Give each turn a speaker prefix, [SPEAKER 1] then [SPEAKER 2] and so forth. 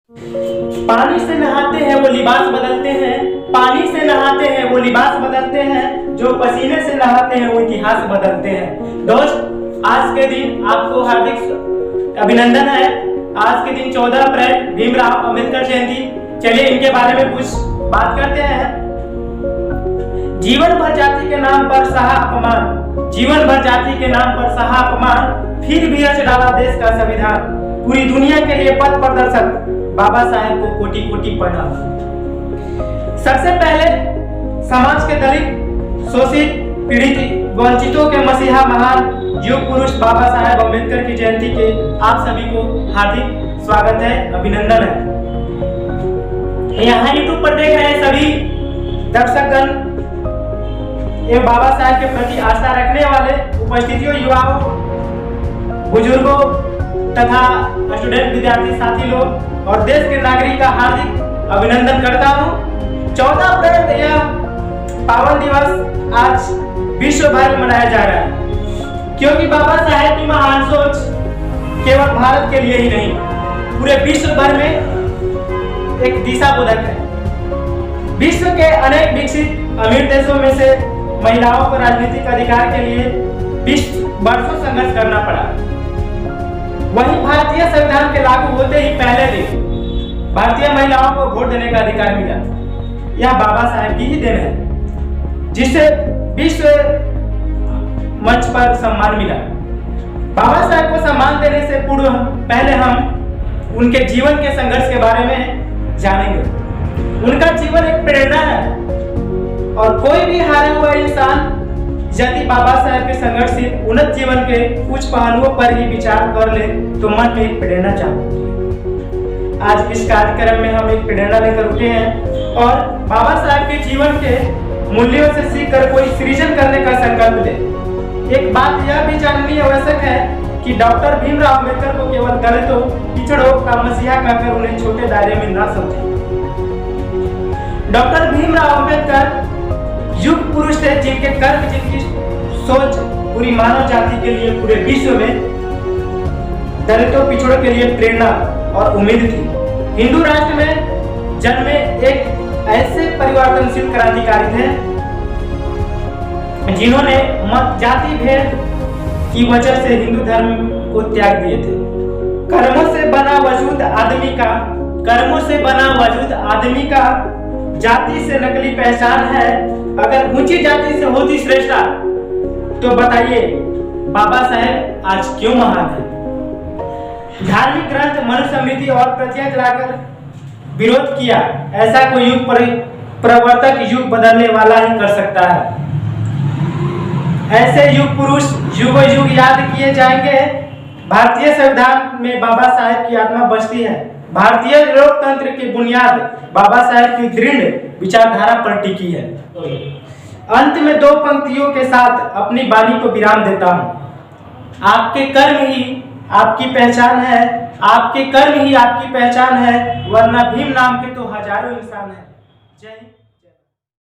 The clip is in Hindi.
[SPEAKER 1] पानी से नहाते हैं वो लिबास बदलते हैं, पानी से नहाते हैं वो लिबास बदलते हैं, जो पसीने से नहाते हैं वो इतिहास बदलते हैं। दोस्त, आज के दिन आपको हार्दिक अभिनंदन है। आज के दिन 14 अप्रैल भीमराव अंबेडकर जयंती। चलिए इनके बारे में कुछ बात करते हैं। जीवन भर जाति के नाम पर सहा अपमान, जीवन भर जाति के नाम पर सहा अपमान, फिर भी रच डाला देश का संविधान। पूरी दुनिया के लिए पथ प्रदर्शक बाबा साहेब को कोटि कोटि प्रणाम। सबसे पहले समाज के दलित, शोषित, पीड़ित, वंचितों के मसीहा महान युग पुरुष बाबा साहेब अम्बेडकर की जयंती के आप सभी को हार्दिक स्वागत है, अभिनंदन है। यहाँ यूट्यूब पर देख रहे हैं सभी दर्शकगण एवं बाबा साहेब के प्रति आस्था रखने वाले उपस्थितियों, युवाओं, बुजुर्गों तथा स्टूडेंट विद्यार्थी साथी लोग और देश के नागरिक का हार्दिक अभिनंदन करता हूँ। 14 अप्रैल यह पावन दिवस आज विश्व भर में मनाया जा रहा है, क्योंकि बाबा साहेब की महान सोच केवल भारत के लिए ही नहीं, पूरे विश्व भर में एक दिशा बोधक है। विश्व के अनेक विकसित अमीर देशों में से महिलाओं को राजनीतिक अधिकार के लिए 20 वर्षों संघर्ष करना पड़ा। वहीं भारतीय संविधान के लागू होते ही पहले दिन भारतीय महिलाओं को वोट देने का अधिकार मिला। यह बाबा साहेब की ही देन है, जिसे विश्व मंच पर सम्मान मिला। बाबा साहेब को सम्मान देने से पूर्व पहले हम उनके जीवन के संघर्ष के बारे में जानेंगे। उनका जीवन एक प्रेरणा है और कोई भी हारा हुआ इंसान यदि बाबा साहेब के संघर्ष से उन्नत जीवन के कुछ पहलुओं पर ही विचार कर ले तो मन में एक प्रेरणा जागती है। आज इस कार्यक्रम में हम एक प्रेरणा लेकर उठे हैं और बाबा साहेब के जीवन के मूल्यों से सीखकर कोई सृजन करने का संकल्प ले। एक बात यह भी जाननी आवश्यक है कि डॉक्टर भीमराव अंबेडकर को केवल दलितों, पिछड़ों का मसीहा कहकर उन्हें छोटे दायरे में न समझें। डॉक्टर भीमराव अंबेडकर युग पुरुष थे, जिनके कर्म, जिनकी सोच पूरी मानव जाति के लिए, पूरे विश्व में दलितों, पिछड़ों के लिए प्रेरणा और उम्मीद थी। हिंदू राष्ट्र में जन्मे एक ऐसे परिवर्तनशील क्रांतिकारी थे जिन्होंने मत जाति भेद की वजह से हिंदू धर्म को त्याग दिए थे। कर्मों से बना वजूद आदमी का, कर्मों से बना वजूद आदमी का जाति से नकली पहचान है। अगर ऊंची जाति से होती श्रेष्ठता तो बताइए बाबा साहेब आज क्यों महान है। धार्मिक ग्रंथ, मनुस्मृति और प्रतियां जलाकर विरोध किया। ऐसा कोई युग प्रवर्तक युग बदलने वाला ही कर सकता है। ऐसे युग पुरुष युगों युग याद किए जाएंगे। भारतीय संविधान में बाबा साहेब की आत्मा बसती है। भारतीय लोकतंत्र की बुनियाद बाबा साहेब की दृढ़ विचारधारा पर टिकी है। अंत में 2 पंक्तियों के साथ अपनी वाणी को विराम देता हूँ। आपके कर्म ही आपकी पहचान है, आपके कर्म ही आपकी पहचान है, वरना भीम नाम के तो हजारों इंसान हैं। जय हिंद।